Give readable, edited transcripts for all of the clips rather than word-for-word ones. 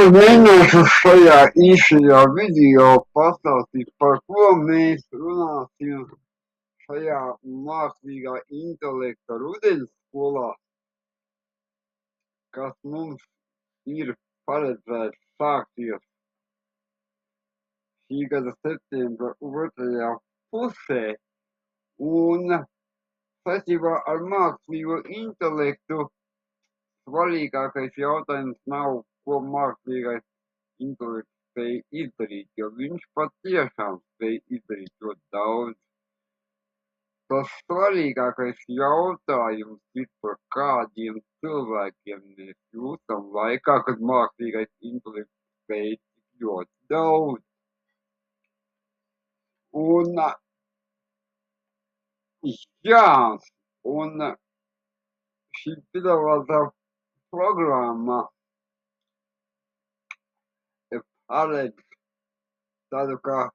Mēģināšu šajā īšajā video pastāstīt, par ko mēs runāsim šajā mākslīgā intelekta rudensskolā, kas mums ir paredzēts sākties šī gada septembra otrajā pusē. Un saistībā ar mākslīgo intelektu svarīgākais jautājums nav, ko mākslīgais intelekts spēj izdarīt, jo viņš patiešām spēj izdarīt ļoti daudz. Tas svarīgākais jautājums ir, par kādiem cilvēkiem mēs jūtam laikā, kad mākslīgais intelekts spēj tik ļoti daudz. Un šī piedāvātā programma paredz tādu kā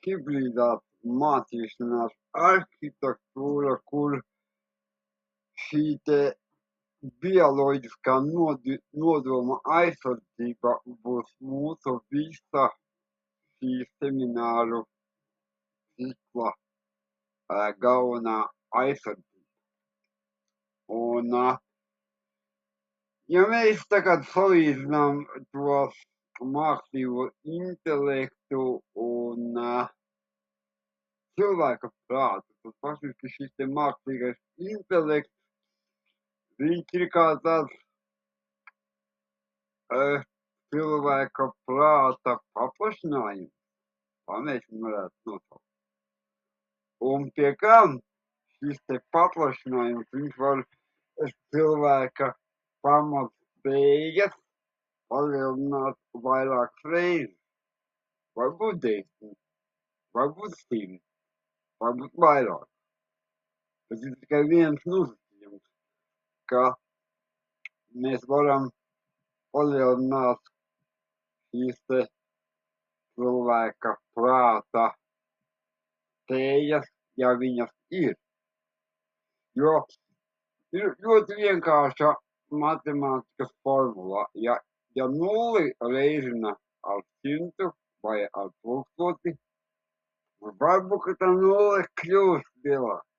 hibrīdās mācīšanās arhitektūra, kur šī te bioloģiskā nodoma aizsardzība būs mūsu visa šī semināru cikla galvenā aizsardzība. Un, ja mēs tagad salīdzinām tos mākslīgo intelektu un cilvēka prātu, tad faktiski šis te mākslīgais intelekts, viņš ir kā tāds cilvēka prāta paplašinājums, tā mēs varētu nosaukt. Un pie kam šis te paplašinājums, viņš var cilvēka pamatspējas palielināt vairākas reizes, varbūt 10, varbūt 100, varbūt vairāk. Tas ir tikai viens nosacījums, ka mēs varam palielināt šīs te cilvēka prāta spējas, ja viņas ir. Jo ir ļoti vienkārša matemātikas formula. Ja 0 reizina ar 100 vai ar 1000, varbūt, ka tā 0 kļūst lielāka.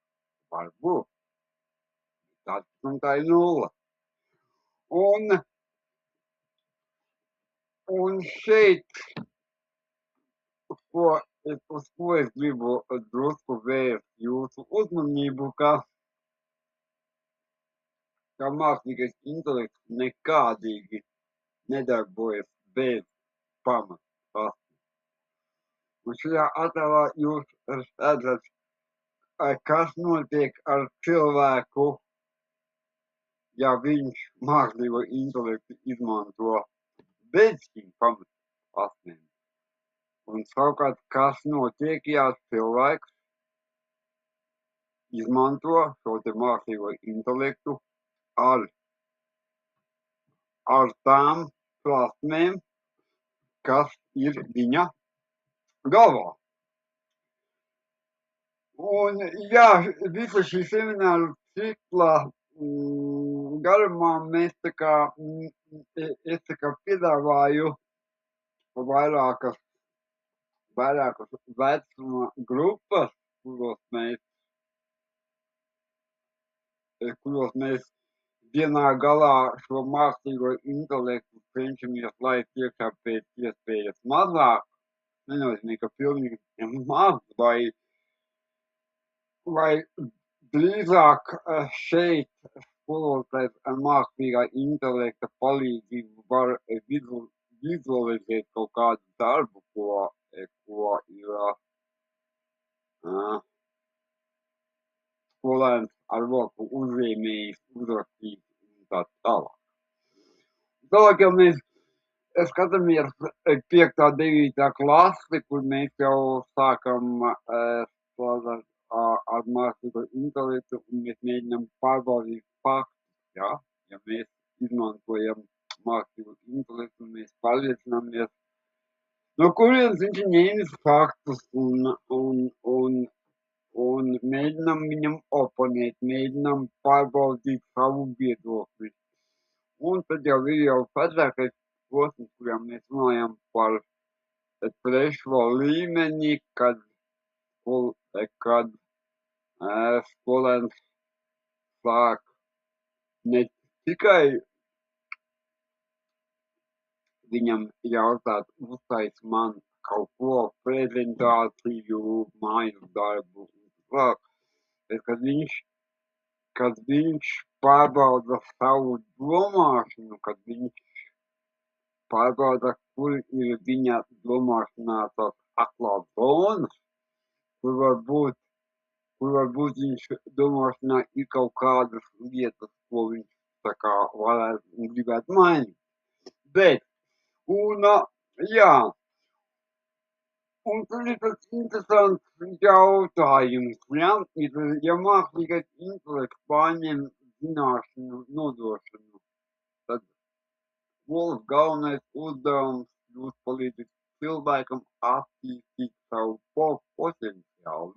Varbūt. Tā ir 0. Un šeit, uz ko es gribu drusku vērst jūsu uzmanību, ka mākslīgais intelekts nekādīgi nedarbojas bez pamata. Un šajā attēlā jūs redzat, kas notiek ar cilvēku, ja viņš mākslīgo intelektu izmanto bez šīm pamatprasmēm. Un savukārt, kas notiek, ja cilvēks izmanto šo te mākslīgo intelektu ar tām prasmēm, kas ir viņa galvā. Un visa šī semināru cikla garumā es piedāvāju vairākas vecuma grupas, kuros mēs vienā galā šo mākslīgo intelektu cenšamies laist iekšā pēc iespējas mazāk, nenozīmē, ka pilnīgi maz, vai drīzāk šeit skolotājs ar mākslīgā intelekta palīdzību var vizualizēt kaut kādu darbu, ko ir skolēns ar roku uzzīmējis, uzrakstījis un tā tālāk. Tālāk jau mēs skatāmies 5. 9. klasi, kur mēs jau sākam strādāt ar mākslīgo intelektu, un mēs mēģinām pārbaudīt faktus. Ja mēs izmantojam mākslīgo intelektu, mēs pārliecināmies, no kurienes viņš ir ņēmis faktus, un mēģinām viņam oponēt, mēģinām pārbaudīt savu viedokli. Un tad jau ir vecākais posms, kurā mēs runājam par trešo līmeni, kad skolēns sāk ne tikai viņam jautāt, uztais man kaut ko, prezentāciju, mājas darbu, bet kad viņš pārbauda savu domāšanu, kad viņš pārbauda, kur ir viņa domāšanā tās aklās zonas, kur varbūt viņš domāšanā ir kaut kādas lietas, ko viņš tā kā varētu un gribētu mainīt. Bet, jā, un tur ir tas interesants jautājums, ja mākslīgais intelekts pārņem zināšanu nodošanu, tad skolas galvenais uzdevums būs palīdzēt cilvēkam attīstīt savu potenciālu.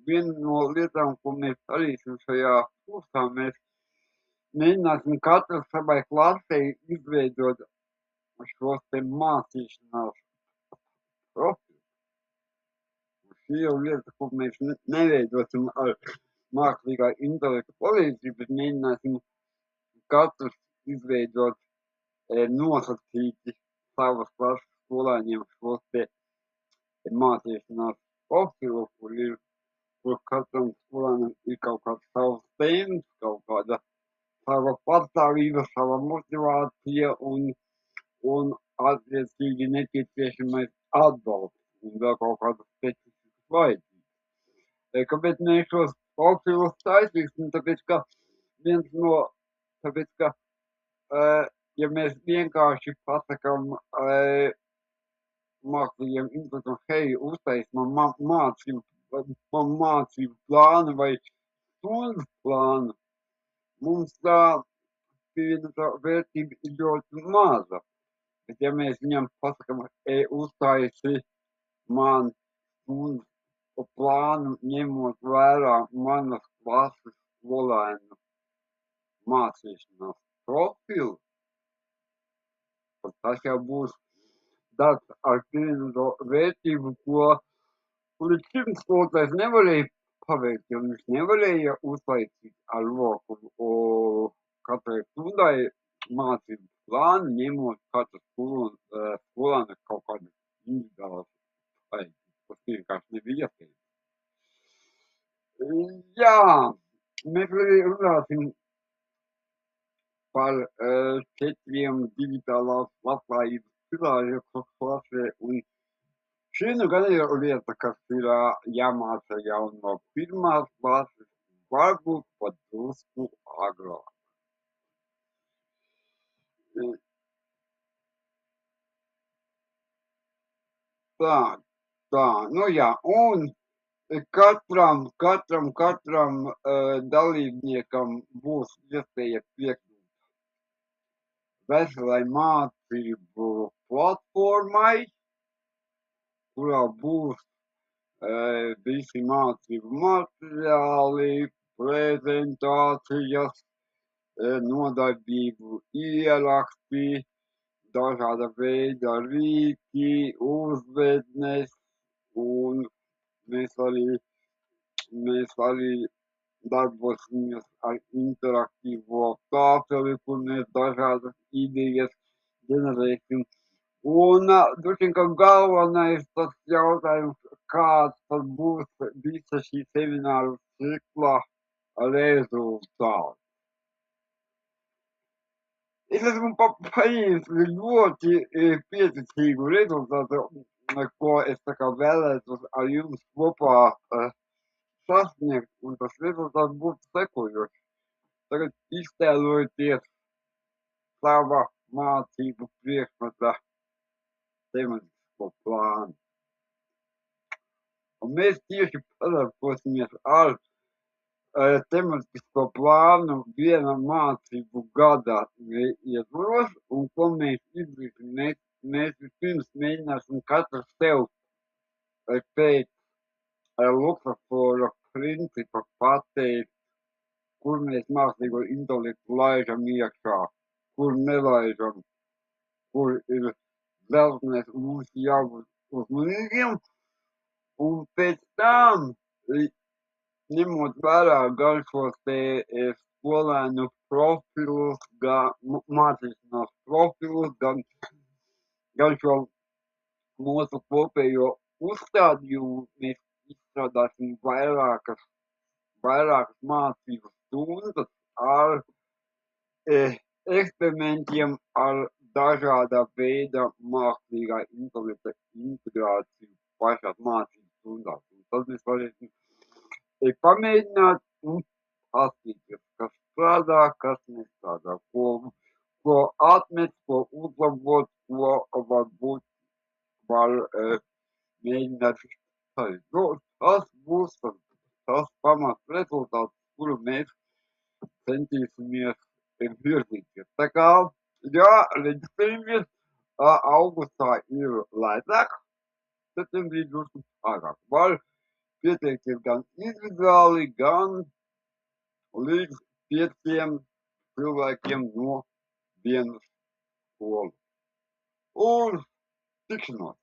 Viena no lietām, ko mēs darīsim šajā kursā, mēs mēģināsim katru savai klasei izveidot šos te mācīšanās profilu. Šī jau lieta, ko mēs neveidosim ar mākslīgā intelekta palīdzību, bet mēģināsim katrs izveidot nosacīti savas klases skolēniem šos te mācīšanās profilu, kur katram skolēnam ir kaut kāds savs tēmas, kaut kāda sava patstāvība, sava motivācija un attiecīgi nepieciešamais atbalsts un vēl kaut kādas specifiskas vajadzības. Kāpēc mēs šos profilus taisīsim? Tāpēc, ka ja mēs vienkārši pasakam mākslīgiem intelektam, hei, uztais man mācību plānu vai stundu plānu, mums tā pievienotā vērtība ir ļoti maza. Bet ja mēs viņam pasakam, uztaisi man stundu plānu, ņemot vērā manas klases skolēnu mācīšanās profilu, tad tas jau būs darbs ar pievienoto vērtību, ko līdz šim skolotājs nevarēja paveikt, jo viņš nevarēja uztaisīt ar roku katrai stundai mācību plānu, ņemot katru skolēnu kaut kādu individuālu vajadzību, kas vienkārši nebija iespējams. Jā, mēs arī runāsim par 4 digitālās labklājības pilāriem klasē, un šī nu gan ir lieta, kas ir jāmāca jau no 1. klases, varbūt pat drusku agrāk. Tā, nu jā, un katram dalībniekam būs iespēja piekļūt veselai mācību platformai, kurā būs visi mācību materiāli, prezentācijas, nodarbību ieraksti, dažāda veida rīki, uzvednes, un mēs arī darbosimies ar interaktīvo tāfeli, kur mēs dažādas idejas ģenerēsim. Un droši vien, ka galvenais tas jautājums, kāds tad būs visa šī semināru cikla rezultāts. Es esmu paņēmis ļoti pieticīgu rezultātu, ko es tā kā vēlētos ar jums kopā sasniegt, un tas rezultāts būtu sekojošs. Tagad iztēlojieties sava mācību priekšmeta tematisko plānu. Un mēs tieši padarbosimies ar tematisko plānu viena mācību gada ietvaros, un ko mēs izdarīsim, mēs vispirms mēģināsim katrs sev pēc Lukasfora principa pateikt, kur mēs mākslīgo intelektu laižam iekšā, kur nelaižam, kur ir dzelzceļš, un mums jābūt uzmanīgiem, un pēc tam, ņemot vērā gan šos te skolēnu profilus, gan mācīšanās profilus, gan šo mūsu kopējo uzstādījumu, mēs izstrādāsim vairākas mācību stundas ar eksperimentiem, ar dažāda veida mākslīgā intelekta integrāciju pašās mācību stundās. Un tad mēs varēsim pamēģināt un paskatīties, kas strādā, kas nestrādā, ko atmest, ko uzlabot, ko varbūt var mēģināt izdarīt. Nu, tas būs tas pamats rezultāts, kuru mēs centīsimies virzīties. Tā kā, jā, reģistrējamies, augustā ir lētāk, septembrī drusku ārāk. Var pieteikties gan individuāli, gan līdz 5 cilvēkiem no vienas skolas. Un tikšanos!